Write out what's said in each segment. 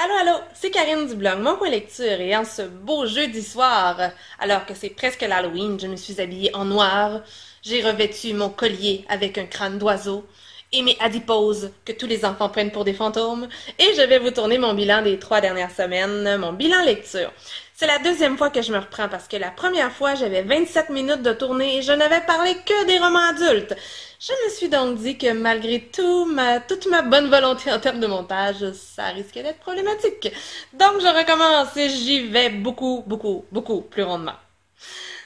Allô, allô, c'est Karine du blog Mon Coin Lecture et en ce beau jeudi soir, alors que c'est presque l'Halloween, je me suis habillée en noir, j'ai revêtu mon collier avec un crâne d'oiseau et mes adiposes que tous les enfants prennent pour des fantômes et je vais vous tourner mon bilan des 3 dernières semaines, mon bilan lecture. C'est la deuxième fois que je me reprends parce que la première fois, j'avais 27 minutes de tournée et je n'avais parlé que des romans adultes. Je me suis donc dit que malgré toute ma bonne volonté en termes de montage, ça risquait d'être problématique. Donc je recommence et j'y vais beaucoup, beaucoup, beaucoup plus rondement.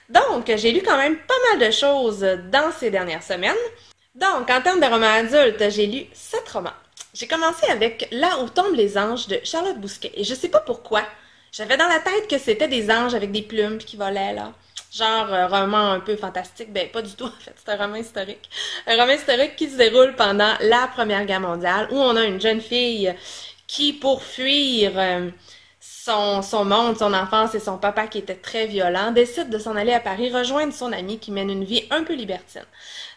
Donc, j'ai lu quand même pas mal de choses dans ces dernières semaines. Donc, en termes de romans adultes, j'ai lu 7 romans. J'ai commencé avec Là où tombent les anges de Charlotte Bousquet. Et je sais pas pourquoi, j'avais dans la tête que c'était des anges avec des plumes qui volaient là. Genre roman un peu fantastique. Ben, pas du tout, en fait, c'est un roman historique. Un roman historique qui se déroule pendant la Première Guerre mondiale, où on a une jeune fille qui, pour fuir son monde, son enfance et son papa qui était très violent, décide de s'en aller à Paris rejoindre son ami qui mène une vie un peu libertine.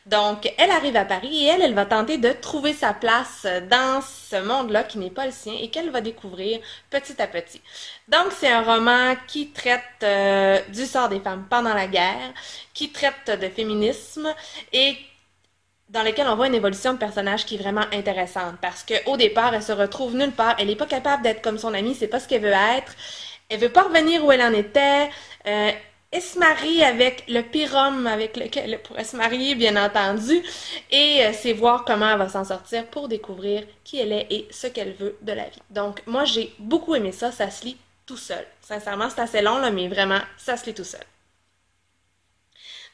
Donc, elle arrive à Paris et elle va tenter de trouver sa place dans ce monde-là qui n'est pas le sien et qu'elle va découvrir petit à petit. Donc, c'est un roman qui traite du sort des femmes pendant la guerre, qui traite de féminisme et dans lequel on voit une évolution de personnage qui est vraiment intéressante parce qu'au départ, elle se retrouve nulle part, elle n'est pas capable d'être comme son amie, c'est pas ce qu'elle veut être, elle veut pas revenir où elle en était, elle se marie avec le pire homme avec lequel elle pourrait se marier, bien entendu, et c'est voir comment elle va s'en sortir pour découvrir qui elle est et ce qu'elle veut de la vie. Donc, moi, j'ai beaucoup aimé ça, ça se lit tout seul. Sincèrement, c'est assez long, là, mais vraiment, ça se lit tout seul.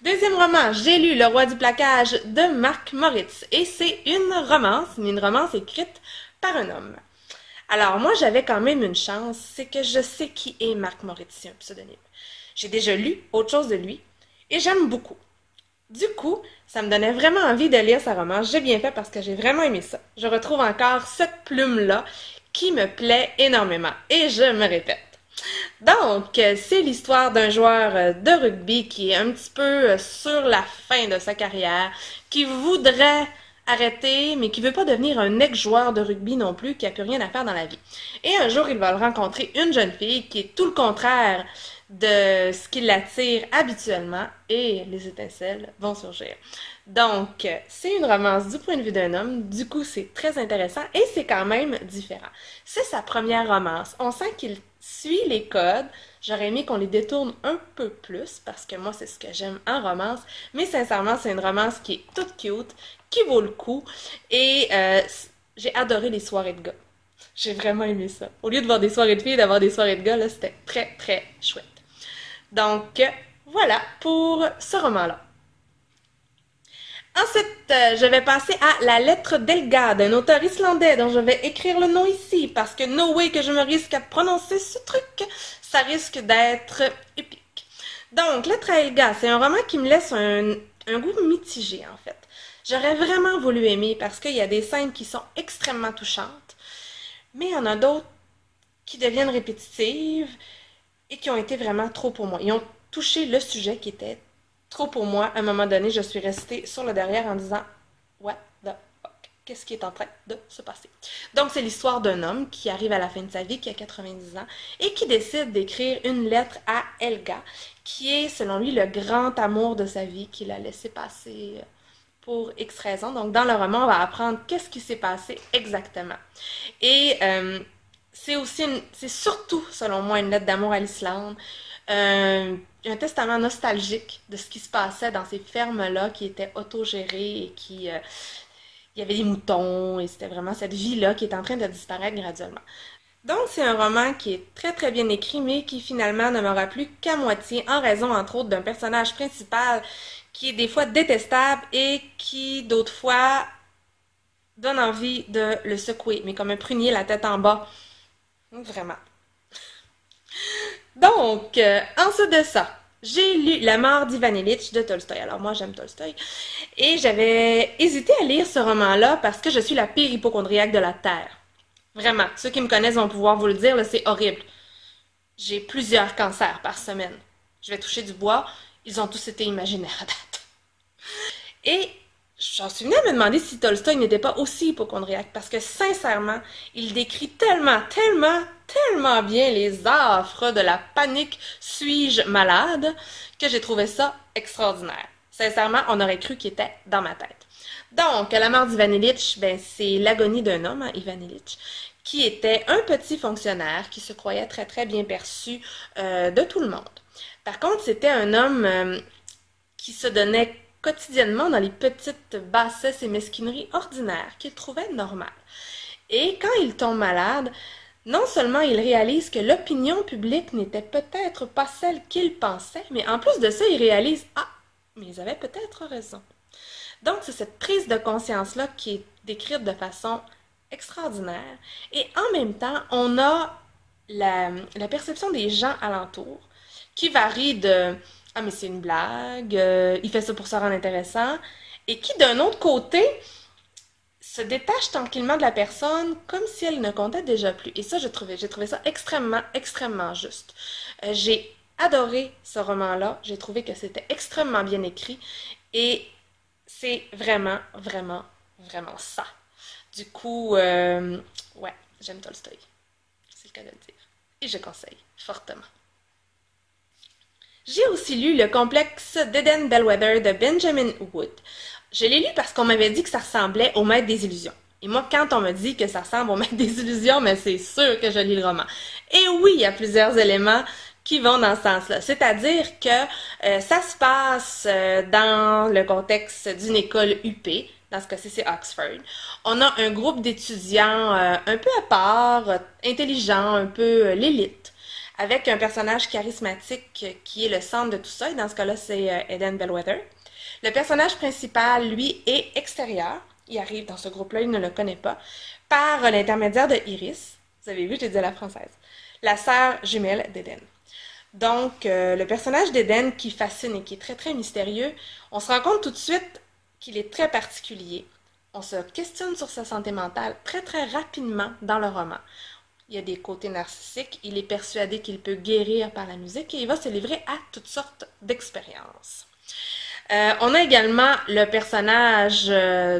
Deuxième roman, j'ai lu Le Roi du plaquage de Marc Moritz et c'est une romance, mais une romance écrite par un homme. Alors moi j'avais quand même une chance, c'est que je sais qui est Marc Moritz, c'est un pseudonyme. J'ai déjà lu autre chose de lui et j'aime beaucoup. Du coup, ça me donnait vraiment envie de lire sa romance. J'ai bien fait parce que j'ai vraiment aimé ça. Je retrouve encore cette plume-là qui me plaît énormément et je me répète. Donc, c'est l'histoire d'un joueur de rugby qui est un petit peu sur la fin de sa carrière, qui voudrait arrêter, mais qui veut pas devenir un ex-joueur de rugby non plus, qui a plus rien à faire dans la vie. Et un jour, il va rencontrer une jeune fille qui est tout le contraire de ce qui l'attire habituellement, et les étincelles vont surgir. Donc, c'est une romance du point de vue d'un homme, du coup c'est très intéressant et c'est quand même différent. C'est sa première romance, on sent qu'il suit les codes, j'aurais aimé qu'on les détourne un peu plus, parce que moi c'est ce que j'aime en romance, mais sincèrement c'est une romance qui est toute cute, qui vaut le coup, et j'ai adoré les soirées de gars. J'ai vraiment aimé ça. Au lieu de voir des soirées de filles, d'avoir des soirées de gars, là c'était très très chouette. Donc, voilà pour ce roman-là. Ensuite, je vais passer à La lettre d'Elga, d'un auteur islandais dont je vais écrire le nom ici, parce que no way que je me risque à prononcer ce truc, ça risque d'être épique. Donc, Lettre à Elga, c'est un roman qui me laisse un goût mitigé, en fait. J'aurais vraiment voulu aimer, parce qu'il y a des scènes qui sont extrêmement touchantes, mais il y en a d'autres qui deviennent répétitives, et qui ont été vraiment trop pour moi. Ils ont touché le sujet qui était trop pour moi. À un moment donné, je suis restée sur le derrière en disant What the fuck? Qu'est-ce qui est en train de se passer? Donc, c'est l'histoire d'un homme qui arrive à la fin de sa vie, qui a 90 ans, et qui décide d'écrire une lettre à Elga, qui est, selon lui, le grand amour de sa vie, qu'il a laissé passer pour X raisons. Donc, dans le roman, on va apprendre qu'est-ce qui s'est passé exactement. Et c'est surtout, selon moi, une lettre d'amour à l'Islande. Un testament nostalgique de ce qui se passait dans ces fermes-là qui étaient autogérées et qui... il y avait des moutons et c'était vraiment cette vie-là qui est en train de disparaître graduellement. Donc, c'est un roman qui est très très bien écrit, mais qui finalement ne m'aura plu qu'à moitié, en raison entre autres d'un personnage principal qui est des fois détestable et qui d'autres fois donne envie de le secouer, mais comme un prunier la tête en bas. Vraiment. Donc, ensuite de ça, j'ai lu La mort d'Ivan Ilitch de Tolstoï. Alors moi, j'aime Tolstoï. Et j'avais hésité à lire ce roman-là parce que je suis la pire hypocondriaque de la Terre. Vraiment. Ceux qui me connaissent vont pouvoir vous le dire, là, c'est horrible. J'ai plusieurs cancers par semaine. Je vais toucher du bois. Ils ont tous été imaginaires à date. Et j'en suis venue à me demander si Tolstoï n'était pas aussi hypocondriaque, parce que sincèrement, il décrit tellement bien les affres de la panique suis-je malade, que j'ai trouvé ça extraordinaire. Sincèrement, on aurait cru qu'il était dans ma tête. Donc, la mort d'Ivan Ilitch, ben, c'est l'agonie d'un homme, hein, Ivan Ilitch, qui était un petit fonctionnaire qui se croyait très bien perçu de tout le monde. Par contre, c'était un homme qui se donnait quotidiennement dans les petites bassesses et mesquineries ordinaires qu'il trouvait normales. Et quand il tombe malade, non seulement il réalise que l'opinion publique n'était peut-être pas celle qu'il pensait, mais en plus de ça, il réalise « Ah, mais ils avaient peut-être raison ». Donc, c'est cette prise de conscience-là qui est décrite de façon extraordinaire. Et en même temps, on a la perception des gens alentour qui varie de « Ah, mais c'est une blague, il fait ça pour se rendre intéressant », et qui, d'un autre côté, se détache tranquillement de la personne comme si elle ne comptait déjà plus. Et ça, j'ai trouvé ça extrêmement juste. J'ai adoré ce roman-là. J'ai trouvé que c'était extrêmement bien écrit. Et c'est vraiment ça. Du coup, ouais, j'aime Tolstoï. C'est le cas de le dire. Et je conseille fortement. J'ai aussi lu Le complexe d'Eden Bellwether de Benjamin Wood. Je l'ai lu parce qu'on m'avait dit que ça ressemblait au Maître des illusions. Et moi, quand on me dit que ça ressemble au Maître des illusions, mais c'est sûr que je lis le roman. Et oui, il y a plusieurs éléments qui vont dans ce sens-là. C'est-à-dire que ça se passe dans le contexte d'une école UP. Dans ce cas-ci, c'est Oxford. On a un groupe d'étudiants un peu à part, intelligents, un peu l'élite, avec un personnage charismatique qui est le centre de tout ça. Et dans ce cas-là, c'est Eden Bellwether. Le personnage principal, lui, est extérieur. Il arrive dans ce groupe-là, il ne le connaît pas, par l'intermédiaire de Iris. Vous avez vu, je l'ai dit à la française. La sœur jumelle d'Eden. Donc, le personnage d'Eden qui fascine et qui est très mystérieux, on se rend compte tout de suite qu'il est très particulier. On se questionne sur sa santé mentale très rapidement dans le roman. Il y a des côtés narcissiques, il est persuadé qu'il peut guérir par la musique et il va se livrer à toutes sortes d'expériences. On a également le personnage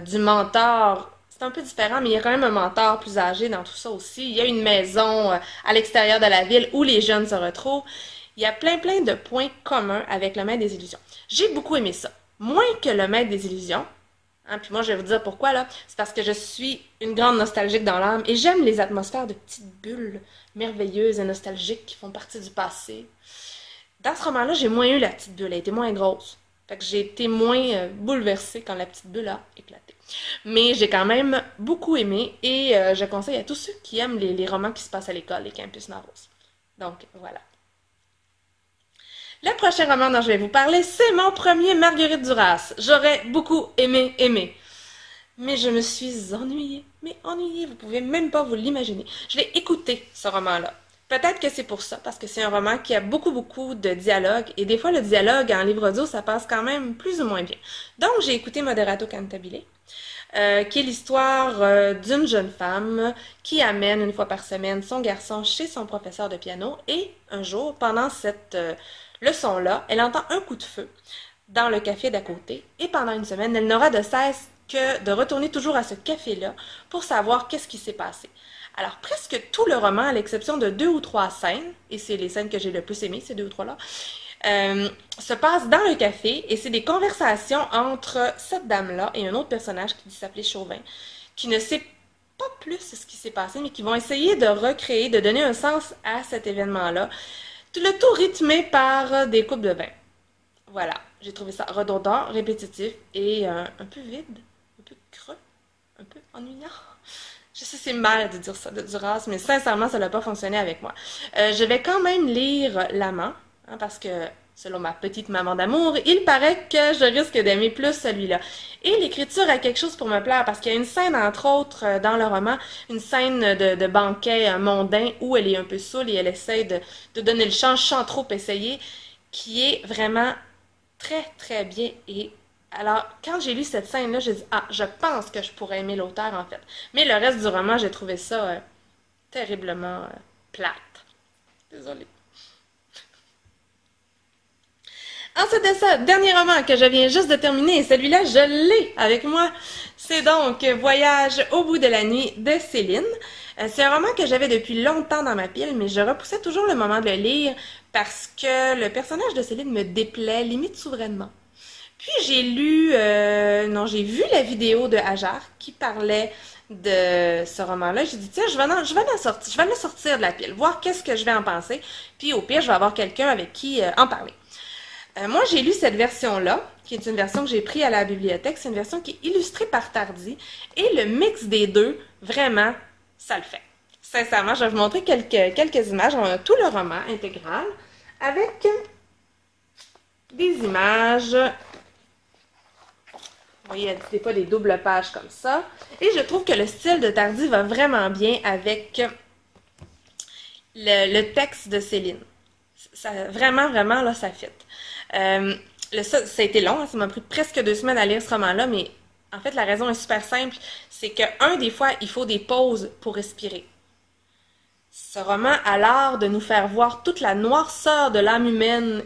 du mentor. C'est un peu différent, mais il y a quand même un mentor plus âgé dans tout ça aussi. Il y a une maison à l'extérieur de la ville où les jeunes se retrouvent. Il y a plein de points communs avec le Maître des illusions. J'ai beaucoup aimé ça. Moins que le Maître des illusions. Hein, puis moi, je vais vous dire pourquoi, là. C'est parce que je suis une grande nostalgique dans l'âme et j'aime les atmosphères de petites bulles merveilleuses et nostalgiques qui font partie du passé. Dans ce roman-là, j'ai moins eu la petite bulle. Elle était moins grosse. Fait que j'ai été moins bouleversée quand la petite bulle a éclaté. Mais j'ai quand même beaucoup aimé et je conseille à tous ceux qui aiment les romans qui se passent à l'école, les campus novels. Donc, voilà. Le prochain roman dont je vais vous parler, c'est mon premier Marguerite Duras. J'aurais beaucoup aimé. Mais je me suis ennuyée. Mais ennuyée, vous pouvez même pas vous l'imaginer. Je l'ai écouté, ce roman-là. Peut-être que c'est pour ça, parce que c'est un roman qui a beaucoup de dialogue, et des fois le dialogue en livre audio, ça passe quand même plus ou moins bien. Donc j'ai écouté Moderato Cantabile, qui est l'histoire d'une jeune femme qui amène une fois par semaine son garçon chez son professeur de piano, et un jour, pendant cette leçon-là, elle entend un coup de feu dans le café d'à côté, et pendant une semaine, elle n'aura de cesse que de retourner toujours à ce café-là pour savoir qu'est-ce qui s'est passé. Alors, presque tout le roman, à l'exception de 2 ou 3 scènes, et c'est les scènes que j'ai le plus aimées, ces 2 ou 3-là, se passe dans le café, et c'est des conversations entre cette dame-là et un autre personnage qui s'appelait Chauvin, qui ne sait pas plus ce qui s'est passé, mais qui vont essayer de recréer, de donner un sens à cet événement-là. Le tout rythmé par des coupes de vin. Voilà, j'ai trouvé ça redondant, répétitif et un peu vide, un peu creux, un peu ennuyant. Je sais, c'est mal de dire ça de Duras, mais sincèrement, ça n'a pas fonctionné avec moi. Je vais quand même lire L'Amant, hein, parce que, selon ma petite maman d'amour, il paraît que je risque d'aimer plus celui-là. Et l'écriture a quelque chose pour me plaire, parce qu'il y a une scène, entre autres, dans le roman, une scène de banquet mondain, où elle est un peu saoule et elle essaie de donner le chant sans trop essayer, qui est vraiment très bien. Et alors, quand j'ai lu cette scène-là, j'ai dit, ah, je pense que je pourrais aimer l'auteur, en fait. Mais le reste du roman, j'ai trouvé ça terriblement plate. Désolée. En ce dernier roman que je viens juste de terminer, celui-là, je l'ai avec moi. C'est donc Voyage au bout de la nuit de Céline. C'est un roman que j'avais depuis longtemps dans ma pile, mais je repoussais toujours le moment de le lire parce que le personnage de Céline me déplaît, limite souverainement. Puis j'ai vu la vidéo de Hajar qui parlait de ce roman-là. J'ai dit, tiens, je vais le sortir de la pile, voir qu'est-ce que je vais en penser. Puis au pire, je vais avoir quelqu'un avec qui en parler. Moi, j'ai lu cette version-là, qui est une version que j'ai prise à la bibliothèque. C'est une version qui est illustrée par Tardy. Et le mix des deux, vraiment, ça le fait. Sincèrement, je vais vous montrer quelques images. On a tout le roman intégral avec des images. Vous voyez, il y a des fois des doubles pages comme ça. Et je trouve que le style de Tardy va vraiment bien avec le texte de Céline. Ça, vraiment, vraiment, là, ça fit. Ça a été long, hein, ça m'a pris presque 2 semaines à lire ce roman-là, mais en fait, la raison est super simple. C'est que, des fois, il faut des pauses pour respirer. Ce roman a l'art de nous faire voir toute la noirceur de l'âme humaine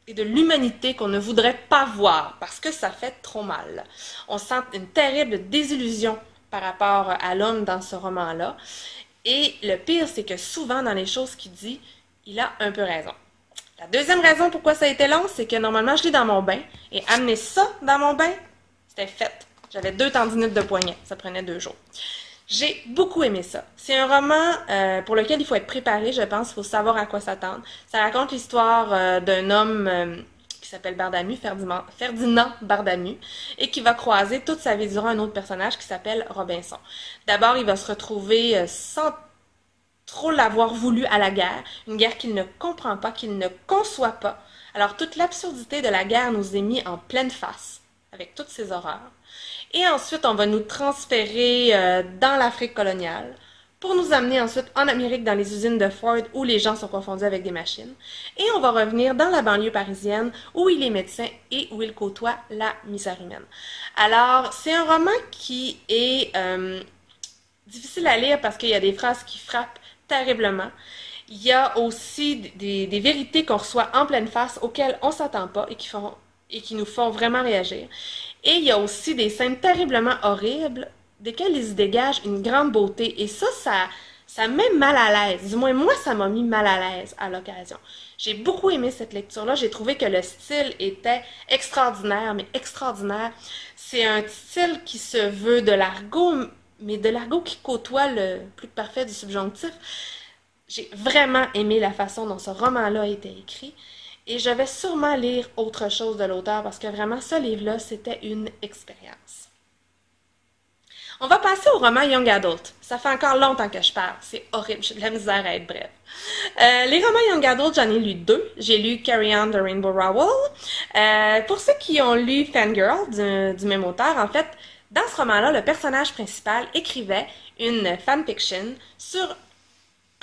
et de l'humanité qu'on ne voudrait pas voir, parce que ça fait trop mal. On sent une terrible désillusion par rapport à l'homme dans ce roman-là. Et le pire, c'est que souvent, dans les choses qu'il dit, il a un peu raison. La deuxième raison pourquoi ça a été long, c'est que normalement, je lis dans mon bain, et amener ça dans mon bain, c'était fait. J'avais 2 tendinites de poignet, ça prenait 2 jours. J'ai beaucoup aimé ça. C'est un roman pour lequel il faut être préparé, je pense, il faut savoir à quoi s'attendre. Ça raconte l'histoire d'un homme qui s'appelle Bardamu, Ferdinand Bardamu, et qui va croiser toute sa vie durant un autre personnage qui s'appelle Robinson. D'abord, il va se retrouver sans trop l'avoir voulu à la guerre, une guerre qu'il ne comprend pas, qu'il ne conçoit pas. Alors toute l'absurdité de la guerre nous est mise en pleine face, avec toutes ses horreurs. Et ensuite, on va nous transférer dans l'Afrique coloniale, pour nous amener ensuite en Amérique dans les usines de Ford, où les gens sont confondus avec des machines. Et on va revenir dans la banlieue parisienne, où il est médecin et où il côtoie la misère humaine. Alors, c'est un roman qui est difficile à lire parce qu'il y a des phrases qui frappent terriblement. Il y a aussi des vérités qu'on reçoit en pleine face auxquelles on ne s'attend pas et qui nous font vraiment réagir. Et il y a aussi des scènes terriblement horribles desquelles il se dégage une grande beauté. Et ça met mal à l'aise. Du moins, moi, ça m'a mis mal à l'aise à l'occasion. J'ai beaucoup aimé cette lecture-là. J'ai trouvé que le style était extraordinaire, mais extraordinaire. C'est un style qui se veut de l'argot, mais de l'argot qui côtoie le plus parfait du subjonctif. J'ai vraiment aimé la façon dont ce roman-là a été écrit. Et je vais sûrement lire autre chose de l'auteur parce que vraiment, ce livre-là, c'était une expérience. On va passer au roman Young Adult. Ça fait encore longtemps que je parle. C'est horrible. J'ai de la misère à être brève. Les romans Young Adult, j'en ai lu 2. J'ai lu Carry On de Rainbow Rowell. Pour ceux qui ont lu Fangirl du même auteur, en fait, dans ce roman-là, le personnage principal écrivait une fanfiction sur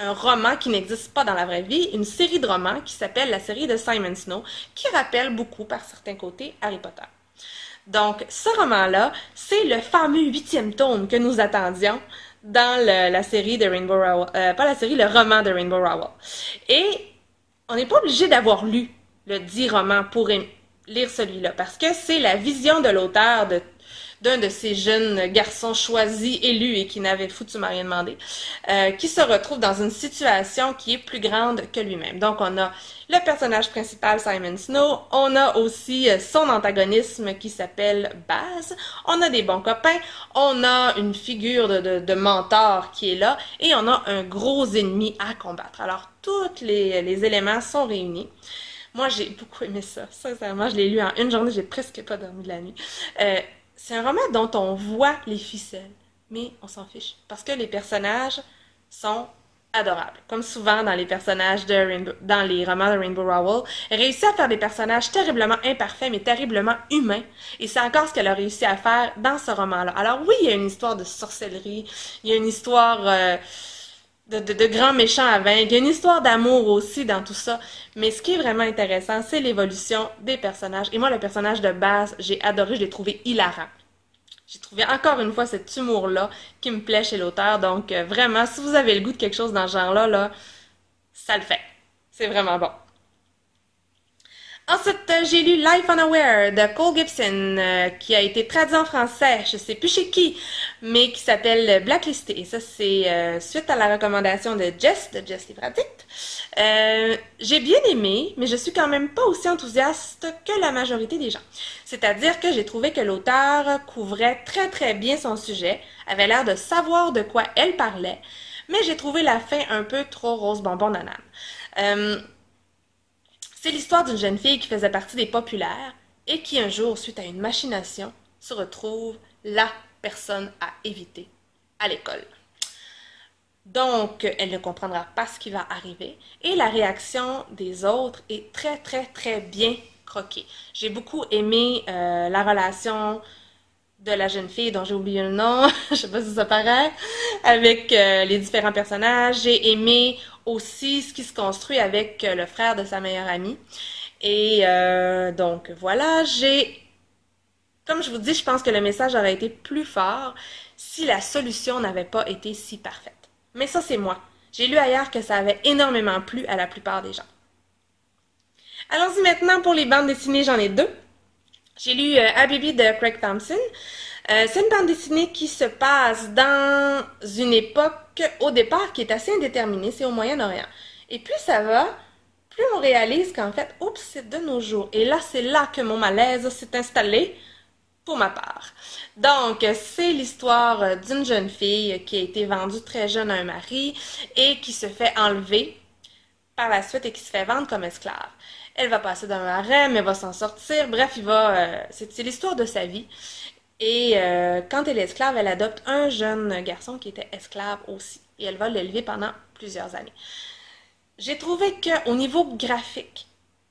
un roman qui n'existe pas dans la vraie vie, une série de romans qui s'appelle la série de Simon Snow, qui rappelle beaucoup, par certains côtés, Harry Potter. Donc, ce roman-là, c'est le fameux 8e tome que nous attendions dans la série de Rainbow Rowell, pas la série, le roman de Rainbow Rowell. Et on n'est pas obligé d'avoir lu le dit roman pour lire celui-là, parce que c'est la vision de l'auteur d'un de ces jeunes garçons choisis, élus et qui n'avait foutument rien demandé, qui se retrouve dans une situation qui est plus grande que lui-même. Donc, on a le personnage principal, Simon Snow, on a aussi son antagonisme qui s'appelle Baz, on a des bons copains, on a une figure de mentor qui est là, et on a un gros ennemi à combattre. Alors, tous les éléments sont réunis. Moi, j'ai beaucoup aimé ça. Sincèrement, je l'ai lu en une journée, j'ai presque pas dormi de la nuit. C'est un roman dont on voit les ficelles, mais on s'en fiche, parce que les personnages sont adorables. Comme souvent dans les personnages dans les romans de Rainbow Rowell, elle réussit à faire des personnages terriblement imparfaits, mais terriblement humains, et c'est encore ce qu'elle a réussi à faire dans ce roman-là. Alors oui, il y a une histoire de sorcellerie, il y a une histoire de grands méchants à vaincre, il y a une histoire d'amour aussi dans tout ça, mais ce qui est vraiment intéressant, c'est l'évolution des personnages. Et moi, le personnage de Baz, j'ai adoré, je l'ai trouvé hilarant. J'ai trouvé encore une fois cet humour-là qui me plaît chez l'auteur, donc vraiment, si vous avez le goût de quelque chose dans ce genre-là, ça le fait. C'est vraiment bon. Ensuite, j'ai lu Life Unaware de Cole Gibson, qui a été traduit en français, je sais plus chez qui, mais qui s'appelle Blacklisté. Et ça, c'est suite à la recommandation de Jess Livradit. J'ai bien aimé, mais je suis quand même pas aussi enthousiaste que la majorité des gens. C'est-à-dire que j'ai trouvé que l'auteur couvrait très très bien son sujet, avait l'air de savoir de quoi elle parlait, mais j'ai trouvé la fin un peu trop rose bonbon nanane. C'est l'histoire d'une jeune fille qui faisait partie des populaires et qui un jour, suite à une machination, se retrouve la personne à éviter à l'école. Donc, elle ne comprendra pas ce qui va arriver et la réaction des autres est très, très, très bien croquée. J'ai beaucoup aimé la relation de la jeune fille dont j'ai oublié le nom, je sais pas si ça paraît, avec les différents personnages. J'ai aimé aussi ce qui se construit avec le frère de sa meilleure amie. Et donc voilà, comme je vous dis, je pense que le message aurait été plus fort si la solution n'avait pas été si parfaite. Mais ça, c'est moi. J'ai lu ailleurs que ça avait énormément plu à la plupart des gens. Allons-y maintenant pour les bandes dessinées, j'en ai deux. J'ai lu Habibi de Craig Thompson. C'est une bande dessinée qui se passe dans une époque, au départ, qui est assez indéterminée, c'est au Moyen-Orient. Et plus ça va, plus on réalise qu'en fait, oups, c'est de nos jours. Et là, c'est là que mon malaise s'est installé, pour ma part. Donc, c'est l'histoire d'une jeune fille qui a été vendue très jeune à un mari et qui se fait enlever par la suite et qui se fait vendre comme esclave. Elle va passer d'un harem, elle va s'en sortir. Bref, c'est l'histoire de sa vie. Et quand elle est esclave, elle adopte un jeune garçon qui était esclave aussi. Et elle va l'élever pendant plusieurs années. J'ai trouvé qu'au niveau graphique,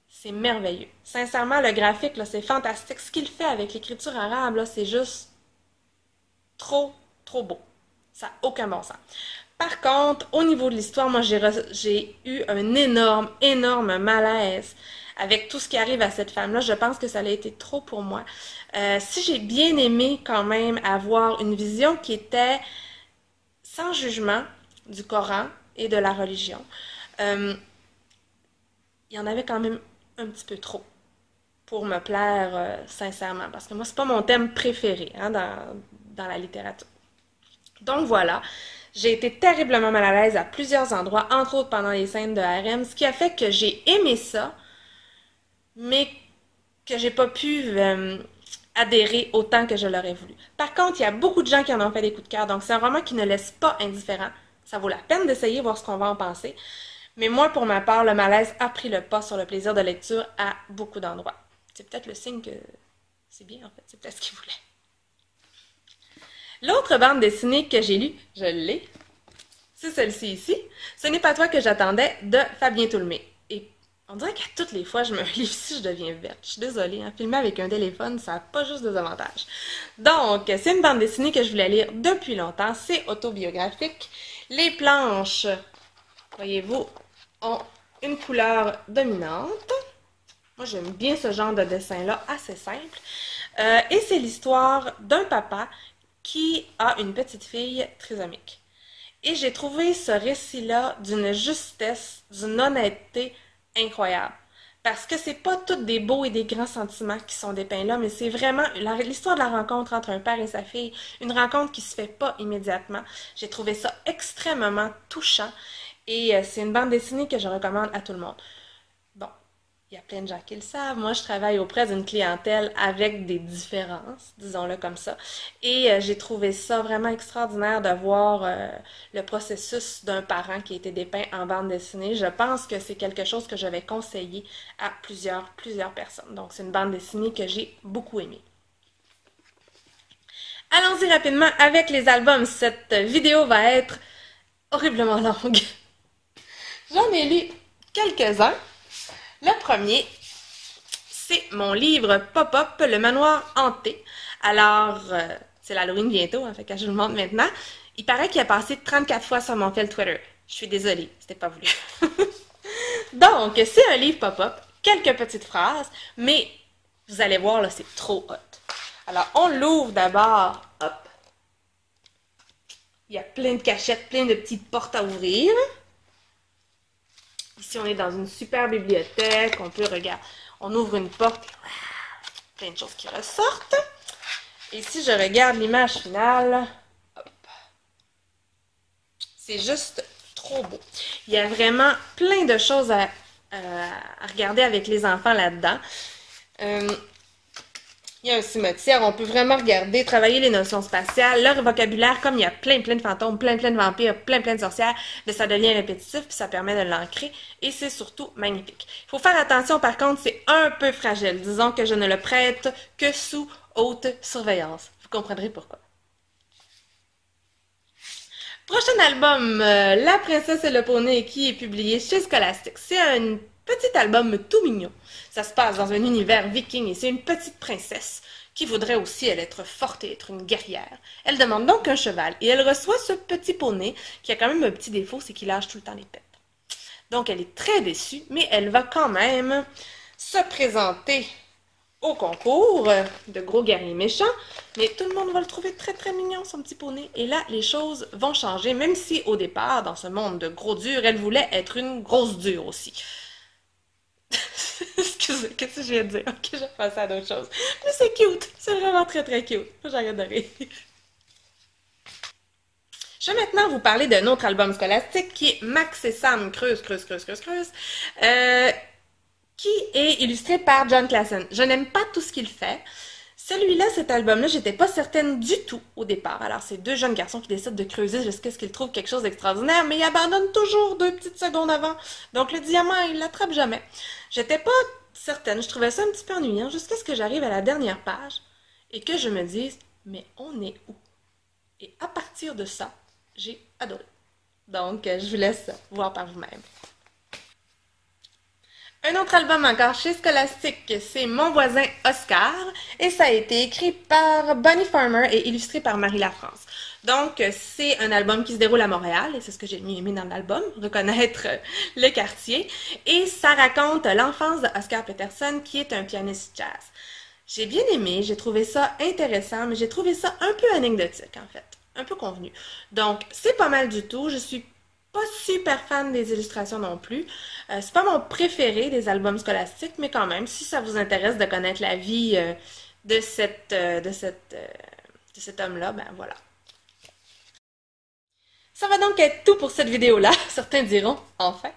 c'est merveilleux. Sincèrement, le graphique, là, c'est fantastique. Ce qu'il fait avec l'écriture arabe, là, c'est juste trop, trop beau. Ça n'a aucun bon sens. Par contre, au niveau de l'histoire, moi, j'ai eu un énorme, énorme malaise avec tout ce qui arrive à cette femme-là. Je pense que ça a été trop pour moi. Si j'ai bien aimé quand même avoir une vision qui était sans jugement du Coran et de la religion, il y en avait quand même un petit peu trop pour me plaire sincèrement. Parce que moi, c'est pas mon thème préféré hein, dans la littérature. Donc voilà, j'ai été terriblement mal à l'aise à plusieurs endroits, entre autres pendant les scènes de harem, ce qui a fait que j'ai aimé ça, mais que j'ai pas pu adhérer autant que je l'aurais voulu. Par contre, il y a beaucoup de gens qui en ont fait des coups de cœur, donc c'est un roman qui ne laisse pas indifférent. Ça vaut la peine d'essayer, voir ce qu'on va en penser. Mais moi, pour ma part, le malaise a pris le pas sur le plaisir de lecture à beaucoup d'endroits. C'est peut-être le signe que c'est bien, en fait. C'est peut-être ce qu'il voulait. L'autre bande dessinée que j'ai lue, je l'ai, c'est celle-ci ici. Ce n'est pas toi que j'attendais de Fabien Toulmé. Et on dirait qu'à toutes les fois, je me lis ici, je deviens verte. Je suis désolée, hein, filmer avec un téléphone, ça n'a pas juste des avantages. Donc, c'est une bande dessinée que je voulais lire depuis longtemps. C'est autobiographique. Les planches, voyez-vous, ont une couleur dominante. Moi, j'aime bien ce genre de dessin-là, assez simple. Et c'est l'histoire d'un papa qui a une petite fille trisomique. Et j'ai trouvé ce récit-là d'une justesse, d'une honnêteté incroyable. Parce que c'est pas tous des beaux et des grands sentiments qui sont dépeints là, mais c'est vraiment l'histoire de la rencontre entre un père et sa fille, une rencontre qui se fait pas immédiatement. J'ai trouvé ça extrêmement touchant et c'est une bande dessinée que je recommande à tout le monde. Bon, il y a plein de gens qui le savent. Moi, je travaille auprès d'une clientèle avec des différences, disons-le comme ça. Et j'ai trouvé ça vraiment extraordinaire de voir le processus d'un parent qui a été dépeint en bande dessinée. Je pense que c'est quelque chose que je vais conseiller à plusieurs personnes. Donc, c'est une bande dessinée que j'ai beaucoup aimée. Allons-y rapidement avec les albums. Cette vidéo va être horriblement longue. J'en ai lu quelques-uns. Le premier, c'est mon livre Pop-Up, Le Manoir Hanté. Alors, c'est l'Halloween bientôt, hein, fait que je vous le montre maintenant. Il paraît qu'il a passé 34 fois sur mon fil Twitter. Je suis désolée, c'était pas voulu. Donc, c'est un livre Pop-Up, quelques petites phrases, mais vous allez voir, là, c'est trop hot. Alors, on l'ouvre d'abord, hop. Il y a plein de cachettes, plein de petites portes à ouvrir. Ici, on est dans une super bibliothèque. On peut regarder. On ouvre une porte, plein de choses qui ressortent. Et si je regarde l'image finale, hop, c'est juste trop beau. Il y a vraiment plein de choses à regarder avec les enfants là-dedans. Il y a un cimetière, on peut vraiment regarder, travailler les notions spatiales, leur vocabulaire, comme il y a plein de fantômes, plein de vampires, plein de sorcières, mais ça devient répétitif, puis ça permet de l'ancrer, et c'est surtout magnifique. Il faut faire attention, par contre, c'est un peu fragile. Disons que je ne le prête que sous haute surveillance. Vous comprendrez pourquoi. Prochain album, La princesse et le poney, qui est publié chez Scholastic. C'est un petit album tout mignon. Ça se passe dans un univers viking et c'est une petite princesse qui voudrait aussi, elle, être forte et être une guerrière. Elle demande donc un cheval et elle reçoit ce petit poney qui a quand même un petit défaut, c'est qu'il lâche tout le temps les pets. Donc elle est très déçue, mais elle va quand même se présenter au concours de gros guerriers méchants, mais tout le monde va le trouver très mignon, son petit poney. Et là, les choses vont changer, même si au départ, dans ce monde de gros durs, elle voulait être une grosse dure aussi. Excusez, qu'est-ce que je viens de dire? Ok, je vais passer à d'autres choses. Mais c'est cute, c'est vraiment très cute. J'arrête de rire. Je vais maintenant vous parler d'un autre album scolastique qui est Max et Sam Creuse, qui est illustré par Jon Klassen. Je n'aime pas tout ce qu'il fait. Celui-là, cet album-là, j'étais pas certaine du tout au départ. Alors, c'est deux jeunes garçons qui décident de creuser jusqu'à ce qu'ils trouvent quelque chose d'extraordinaire, mais ils abandonnent toujours 2 petites secondes avant. Donc, le diamant, ils l'attrapent jamais. J'étais pas certaine, je trouvais ça un petit peu ennuyant, jusqu'à ce que j'arrive à la dernière page et que je me dise, mais on est où? Et à partir de ça, j'ai adoré. Donc, je vous laisse voir par vous-même. Un autre album encore chez Scholastic, c'est Mon voisin Oscar, et ça a été écrit par Bonnie Farmer et illustré par Marie Lafrance. Donc, c'est un album qui se déroule à Montréal, et c'est ce que j'ai aimé dans l'album, reconnaître le quartier, et ça raconte l'enfance de Oscar Peterson, qui est un pianiste jazz. J'ai bien aimé, j'ai trouvé ça intéressant, mais j'ai trouvé ça un peu anecdotique, en fait, un peu convenu. Donc, c'est pas mal du tout, je suis pas super fan des illustrations non plus. C'est pas mon préféré des albums scolastiques, mais quand même, si ça vous intéresse de connaître la vie de cet homme-là, ben voilà. Ça va donc être tout pour cette vidéo-là. Certains diront, enfin.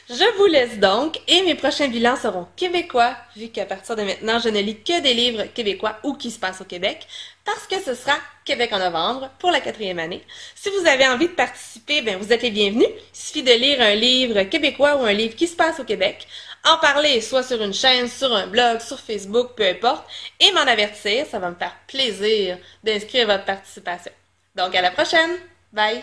Je vous laisse donc, et mes prochains bilans seront québécois, vu qu'à partir de maintenant, je ne lis que des livres québécois ou qui se passent au Québec, parce que ce sera Québec en novembre pour la 4e année. Si vous avez envie de participer, ben vous êtes les bienvenus. Il suffit de lire un livre québécois ou un livre qui se passe au Québec, en parler soit sur une chaîne, sur un blog, sur Facebook, peu importe, et m'en avertir. Ça va me faire plaisir d'inscrire votre participation. Donc à la prochaine! Bye!